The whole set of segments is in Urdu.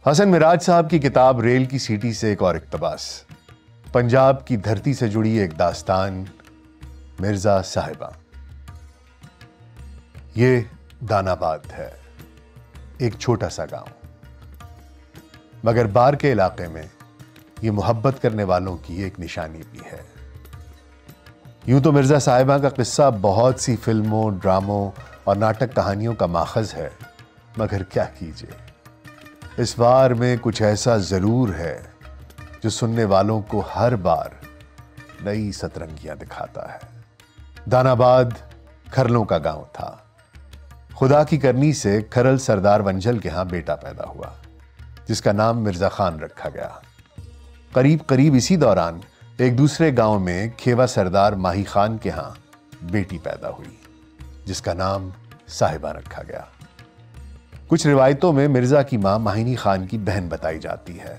حسن مراج صاحب کی کتاب ریل کی سیٹی سے ایک اور اقتباس، پنجاب کی دھرتی سے جڑی ایک داستان، مرزا صاحبہ۔ یہ دانا آباد ہے، ایک چھوٹا سا گاؤں، مگر بار کے علاقے میں یہ محبت کرنے والوں کی ایک نشانی بھی ہے۔ یوں تو مرزا صاحبہ کا قصہ بہت سی فلموں، ڈراموں اور ناٹک کہانیوں کا ماخذ ہے، مگر کیا کیجیے، اس بار میں کچھ ایسا ضرور ہے جو سننے والوں کو ہر بار نئی سترنگیاں دکھاتا ہے۔ دانا آباد کھرلوں کا گاؤں تھا۔ خدا کی کرنی سے کھرل سردار ونجھل کے ہاں بیٹا پیدا ہوا، جس کا نام مرزا خان رکھا گیا۔ قریب اسی دوران ایک دوسرے گاؤں میں کھیوا سردار ماہی خان کے ہاں بیٹی پیدا ہوئی، جس کا نام صاحبہ رکھا گیا۔ کچھ روایتوں میں مرزا کی ماں ماہینی خان کی بہن بتائی جاتی ہے،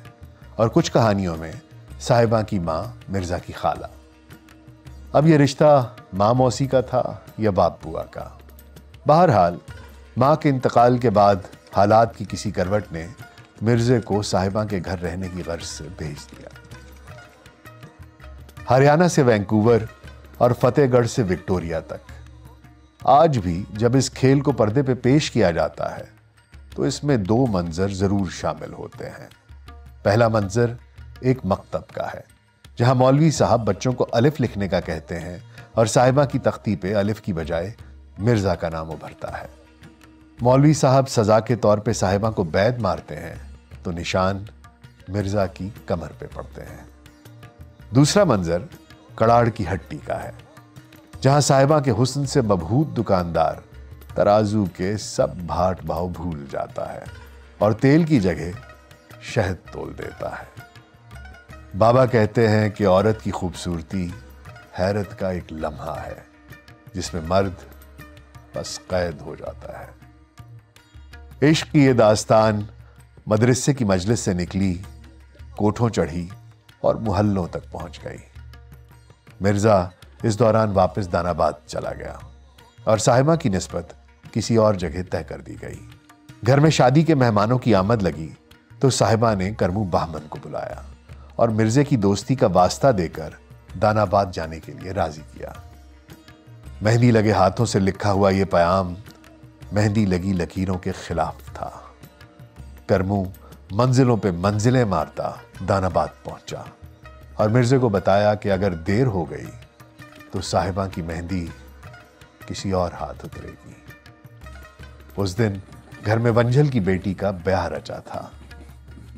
اور کچھ کہانیوں میں صاحبہ کی ماں مرزا کی خالہ۔ اب یہ رشتہ ماں موسی کا تھا یا باپ بوا کا؟ بہرحال ماں کے انتقال کے بعد حالات کی کسی کروٹ نے مرزے کو صاحبہ کے گھر رہنے کی غرض سے بھیج دیا۔ ہریانہ سے وینکوور اور فتح گڑھ سے وکٹوریا تک آج بھی جب اس کھیل کو پردے پہ پیش کیا جاتا ہے تو اس میں دو منظر ضرور شامل ہوتے ہیں۔ پہلا منظر ایک مکتب کا ہے، جہاں مولوی صاحب بچوں کو الف لکھنے کا کہتے ہیں اور صاحبہ کی تختی پہ الف کی بجائے مرزا کا نام ابھرتا ہے۔ مولوی صاحب سزا کے طور پہ صاحبہ کو بیض مارتے ہیں تو نشان مرزا کی کمر پہ پڑتے ہیں۔ دوسرا منظر کڑاڑ کی ہٹی کا ہے، جہاں صاحبہ کے حسن سے مبہوت دکاندار ترازو کے سب بھاٹ بھاؤ بھول جاتا ہے اور تیل کی جگہ شہد تول دیتا ہے۔ بابا کہتے ہیں کہ عورت کی خوبصورتی حیرت کا ایک لمحہ ہے، جس میں مرد بس قید ہو جاتا ہے۔ عشق کی یہ داستان مدرسے کی مجلس سے نکلی، کوٹھوں چڑھی اور محلوں تک پہنچ گئی۔ مرزا اس دوران واپس دانا آباد چلا گیا اور صاحبہ کی نسبت کسی اور جگہ طے کر دی گئی۔ گھر میں شادی کے مہمانوں کی آمد لگی تو صاحبہ نے کرمو بہمن کو بلایا اور مرزے کی دوستی کا واسطہ دے کر دانا آباد جانے کے لیے راضی کیا۔ مہندی لگے ہاتھوں سے لکھا ہوا یہ پیام مہندی لگی لکیروں کے خلاف تھا۔ کرمو منزلوں پہ منزلیں مارتا دانا آباد پہنچا اور مرزے کو بتایا کہ اگر دیر ہو گئی تو صاحبہ کی مہندی کسی اور ہاتھ اترے گی۔ اس دن گھر میں ونجھل کی بیٹی کا بیاہ رچا تھا۔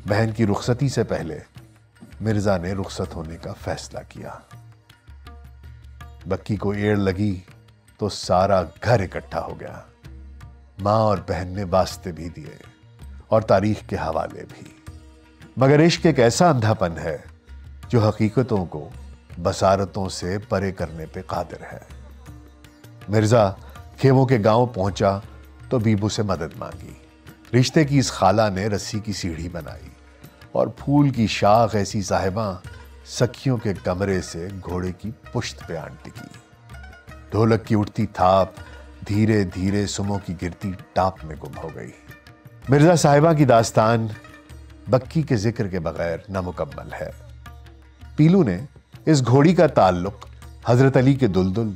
بہن کی رخصتی سے پہلے مرزا نے رخصت ہونے کا فیصلہ کیا۔ بکی کو ایڑ لگی تو سارا گھر اکٹھا ہو گیا۔ ماں اور بہن نے واسطے بھی دیے اور تاریخ کے حوالے بھی، مگر عشق ایک ایسا اندھاپن ہے جو حقیقتوں کو بصارتوں سے پرے کرنے پہ قادر ہے۔ مرزا کھیموں کے گاؤں پہنچا تو بیبو سے مدد مانگی۔ رشتے کی اس خالہ نے رسی کی سیڑھی بنائی اور پھول کی شاخ ایسی صاحبہ سکھیوں کے کمرے سے گھوڑے کی پشت پہ آن ٹکی۔ ڈھولک کی اٹھتی تھاپ دھیرے دھیرے سموں کی گرتی ٹاپ میں گم ہو گئی۔ مرزا صاحبہ کی داستان بکی کے ذکر کے بغیر نامکمل ہے۔ پیلو نے اس گھوڑی کا تعلق حضرت علی کے دلدل،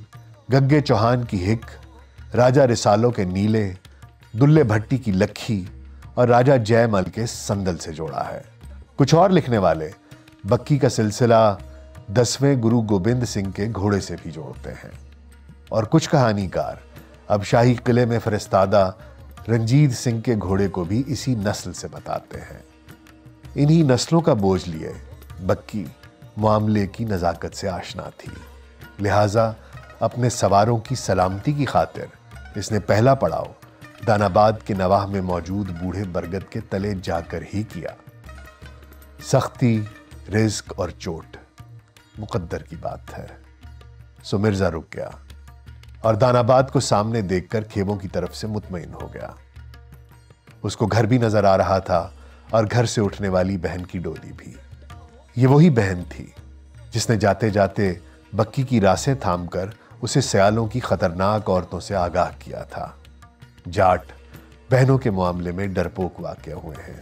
گگے چوہان کی ہک، راجہ رسالوں کے نیلے، دلے بھٹی کی لکھی اور راجہ جے مل کے سندل سے جوڑا ہے۔ کچھ اور لکھنے والے بکی کا سلسلہ 10ویں گرو گوبند سنگھ کے گھوڑے سے بھی جوڑتے ہیں، اور کچھ کہانی کار اب شاہی قلعے میں فرستادہ رنجیت سنگھ کے گھوڑے کو بھی اسی نسل سے بتاتے ہیں۔ انہی نسلوں کا بوجھ لیے بکی معاملے کی نزاکت سے آشنا تھی، لہٰذا اپنے سواروں کی سلامتی کی خاطر اس نے پہلا پڑاؤ دانا آباد کے نواح میں موجود بوڑھے برگد کے تلے جا کر ہی کیا۔ سختی، رزق اور چوٹ مقدر کی بات ہے، سو مرزا رک گیا اور دانا آباد کو سامنے دیکھ کر کھیبوں کی طرف سے مطمئن ہو گیا۔ اس کو گھر بھی نظر آ رہا تھا اور گھر سے اٹھنے والی بہن کی ڈولی بھی۔ یہ وہی بہن تھی جس نے جاتے جاتے بکی کی راسیں تھام کر اسے سیالوں کی خطرناک عورتوں سے آگاہ کیا تھا۔ جاٹ بہنوں کے معاملے میں ڈرپوک واقع ہوئے ہیں۔